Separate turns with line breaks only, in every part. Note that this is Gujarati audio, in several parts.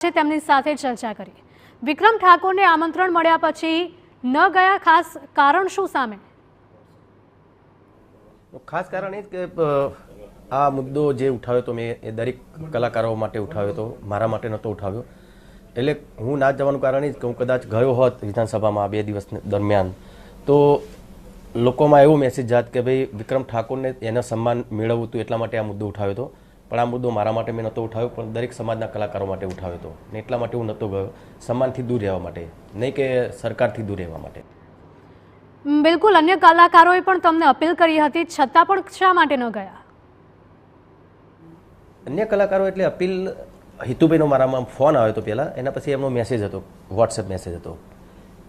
તેમની સાથે ચર્ચા કરી। વિક્રમ ઠાકોરને આમંત્રણ મળ્યા પછી ન ગયા, ખાસ કારણ શું સામે?
ખાસ કારણ એ કે આ મુદ્દો જે ઉઠાવ્યો તો મેં એ દરેક કલાકારો માટે ઉઠાવ્યો હતો, મારા માટે નહોતો ઉઠાવ્યો। એટલે હું ના જવાનું કારણ એ જ કે હું કદાચ ગયો હોત વિધાનસભામાં 2 દિવસ દરમિયાન તો લોકોમાં એવો મેસેજ જાત કે ભાઈ વિક્રમ ઠાકોરને એના સન્માન મેળવવું હતું, એટલા માટે આ મુદ્દો ઉઠાવ્યો હતો। પણ આ મુદ્દો મારા માટે મેં નહોતો ઉઠાવ્યો, પણ દરેક સમાજના કલાકારો માટે ઉઠાવ્યો હતો ને એટલા માટે હું નહોતો ગયો, સન્માનથી દૂર રહેવા માટે, નહીં કે સરકારથી દૂર રહેવા માટે।
બિલકુલ, અન્ય કલાકારોએ પણ તમને અપીલ કરી હતી, છતાં પણ શા માટે ન ગયા?
અન્ય કલાકારો એટલે અપીલ, હિતુભાઈનો મારામાં ફોન આવ્યો હતો પહેલાં, એના પછી એમનો મેસેજ હતો, વોટ્સએપ મેસેજ હતો।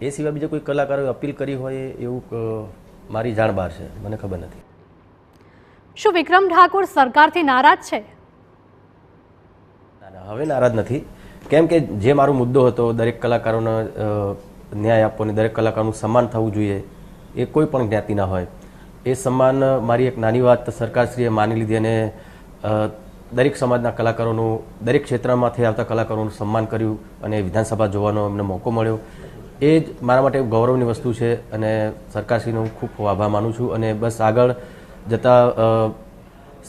એ સિવાય બીજા કોઈ કલાકારોએ અપીલ કરી હોય એવું મારી જાણ બહાર છે, મને ખબર નથી।
શું વિક્રમ ઠાકોર સરકારથી નારાજ છે?
ના, હવે નારાજ નથી, કેમ કે જે મારો મુદ્દો હતો દરેક કલાકારોને ન્યાય આપવો અને દરેક કલાકારનું સન્માન થવું જોઈએ, એ કોઈ પણ જ્ઞાતિના હોય, એ સન્માન મારી એક નાની વાત સરકારશ્રીએ માની લીધી અને દરેક સમાજના કલાકારોનું, દરેક ક્ષેત્રમાંથી આવતા કલાકારોનું સન્માન કર્યું અને વિધાનસભા જોવાનો અમને મોકો મળ્યો। એ જ મારા માટે ગૌરવની વસ્તુ છે અને સરકારશ્રીનો હું ખૂબ ખૂબ આભાર માનું છું। અને બસ આગળ જતાં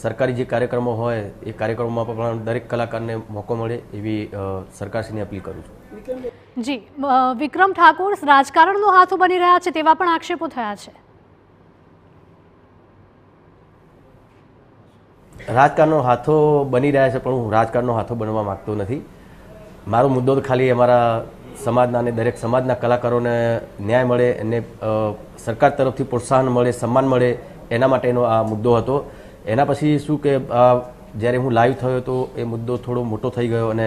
સરકારી જે કાર્યક્રમો હોય એ કાર્યક્રમોમાં પણ દરેક કલાકારને મોકો મળે એવી સરકારશ્રીને અપીલ કરું છું।
જી, વિક્રમ ઠાકોર રાજકારણનો હાથો બની રહ્યા છે તેવા પણ આક્ષેપો થયા છે।
રાજકારણનો હાથો બની રહ્યા છે, પણ હું રાજકારણનો હાથો બનવા માગતો નથી। મારો મુદ્દો તો ખાલી અમારા સમાજના અને દરેક સમાજના કલાકારોને ન્યાય મળે, એને સરકાર તરફથી પ્રોત્સાહન મળે, સન્માન મળે, એના માટેનો આ મુદ્દો હતો। એના પછી શું કે જ્યારે હું લાઈવ થયો તો એ મુદ્દો થોડો મોટો થઈ ગયો અને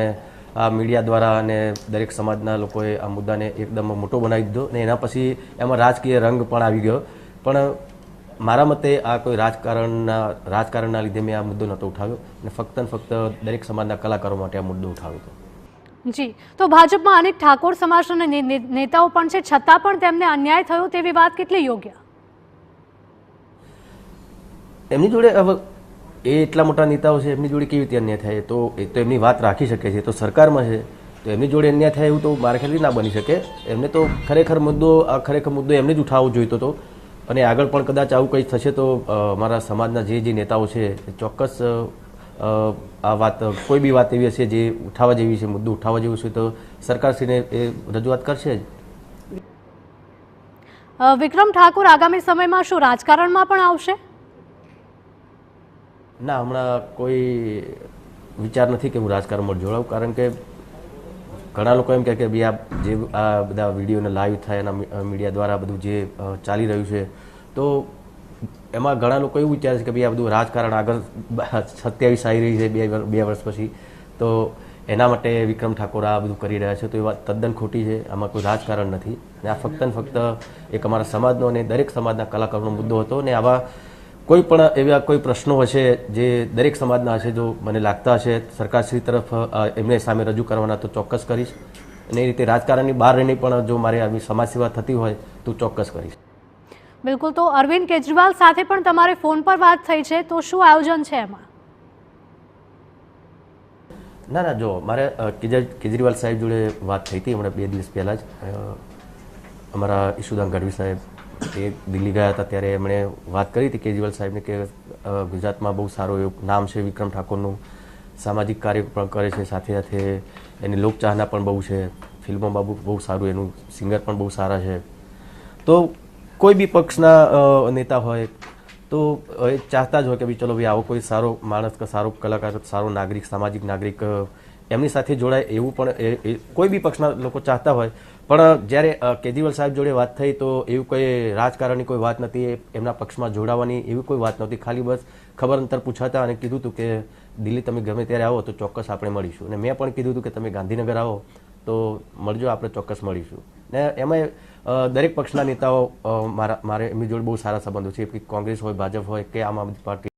આ મીડિયા દ્વારા અને દરેક સમાજના લોકોએ આ મુદ્દાને એકદમ મોટો બનાવી દીધો અને એના પછી એમાં રાજકીય રંગ પણ આવી ગયો। પણ મારા મતે આ કોઈ રાજકારણના લીધે મેં આ મુદ્દો નહોતો ઉઠાવ્યો અને ફક્ત ને ફક્ત દરેક સમાજના કલાકારો માટે આ મુદ્દો ઉઠાવ્યો હતો।
જી, તો ભાજપમાં અનેક ઠાકોર સમાજના નેતાઓ પણ છે, છતાં પણ તેમને અન્યાય થયો તેવી વાત કેટલી યોગ્ય?
એમની જોડે હવે એ એટલા મોટા નેતાઓ છે, એમની જોડે કેવી રીતે અન્યાય થાય? તો એ તો એમની વાત રાખી શકે છે, તો સરકારમાં છે, તો એમની જોડે અન્યાય થાય એવું તો મારા ખ્યાલથી ના બની શકે। એમને તો ખરેખર મુદ્દો એમને જ ઉઠાવવો જોઈતો હતો અને આગળ પણ કદાચ આવું કંઈ થશે તો મારા સમાજના જે નેતાઓ છે એ ચોક્કસ આ વાત, કોઈ બી વાત એવી હશે જે ઉઠાવવા જેવી છે, મુદ્દો ઉઠાવવા જેવું છે, તો સરકારશ્રીને એ રજૂઆત કરશે જ।
વિક્રમ ઠાકોર આગામી સમયમાં શું રાજકારણમાં પણ આવશે?
ના, હમણાં કોઈ વિચાર નથી કે હું રાજકારણમાં જોડાઉં, કારણ કે ઘણા લોકો એમ કહે કે ભાઈ આ જે આ બધા વિડીયોને લાઈવ થાય એના મીડિયા દ્વારા બધું જે ચાલી રહ્યું છે, તો એમાં ઘણા લોકો એવું વિચારે છે કે ભાઈ આ બધું રાજકારણ આગળ 27 આવી રહી છે 2 વર્ષ પછી, તો એના માટે વિક્રમ ઠાકોર આ બધું કરી રહ્યા છે, તો એ વાત તદ્દન ખોટી છે। આમાં કોઈ રાજકારણ નથી અને આ ફક્ત ને ફક્ત એક અમારા સમાજનો અને દરેક સમાજના કલાકારોનો મુદ્દો હતો અને આવા કોઈ પણ એવા કોઈ પ્રશ્નો હશે જે દરેક સમાજના હશે, જો મને લાગતા હશે સરકારશ્રી તરફ એમને સામે રજૂ કરવાના, તો ચોક્કસ કરીશ અને એ રીતે રાજકારણની બહાર રહીને પણ જો મારે આવી સમાજ સેવા થતી હોય તો ચોક્કસ કરીશ।
બિલકુલ, તો અરવિંદ કેજરીવાલ સાથે પણ તમારે ફોન પર વાત થઈ છે, તો શું આયોજન છે એમાં?
ના, જો મારે કેજરીવાલ સાહેબ જોડે વાત થઈ હતી હમણાં 2 દિવસ પહેલાં જ। અમારા ઈશુદાન ગઢવી સાહેબ એ દિલ્હી ગયા હતા ત્યારે એમણે વાત કરી હતી કેજરીવાલ સાહેબને કે ગુજરાતમાં બહુ સારું એવું નામ છે વિક્રમ ઠાકોરનું, સામાજિક કાર્ય પણ કરે છે, સાથે સાથે એની લોકચાહના પણ બહુ છે, ફિલ્મોમાં બહુ સારું, એનું સિંગર પણ બહુ સારા છે। તો કોઈ બી પક્ષના નેતા હોય તો એ ચાહતા જ હોય કે ભાઈ ચલો ભાઈ આવો કોઈ સારો માણસ કે સારો કલાકાર, સારો નાગરિક, સામાજિક નાગરિક એમની સાથે જોડાય, એવું પણ કોઈ બી પક્ષના લોકો ચાહતા હોય। પણ જ્યારે કેજરીવાલ સાહેબ જોડે વાત થઈ તો એવું કોઈ રાજકારણની કોઈ વાત નથી, એમના પક્ષમાં જોડાવાની એવી કોઈ વાત નહોતી, ખાલી બસ ખબર અંતર પૂછાતા અને કીધું હતું કે દિલ્હી તમે ગમે ત્યારે આવો તો ચોક્કસ આપણે મળીશું, અને મેં પણ કીધું હતું કે તમે ગાંધીનગર આવો તો મળજો, આપણે ચોક્કસ મળીશું। ને એમાં દરેક પક્ષના નેતાઓ મારે એમની જોડે બહુ સારા સંબંધો છે, કોંગ્રેસ હોય, ભાજપ હોય કે આમ આદમી પાર્ટી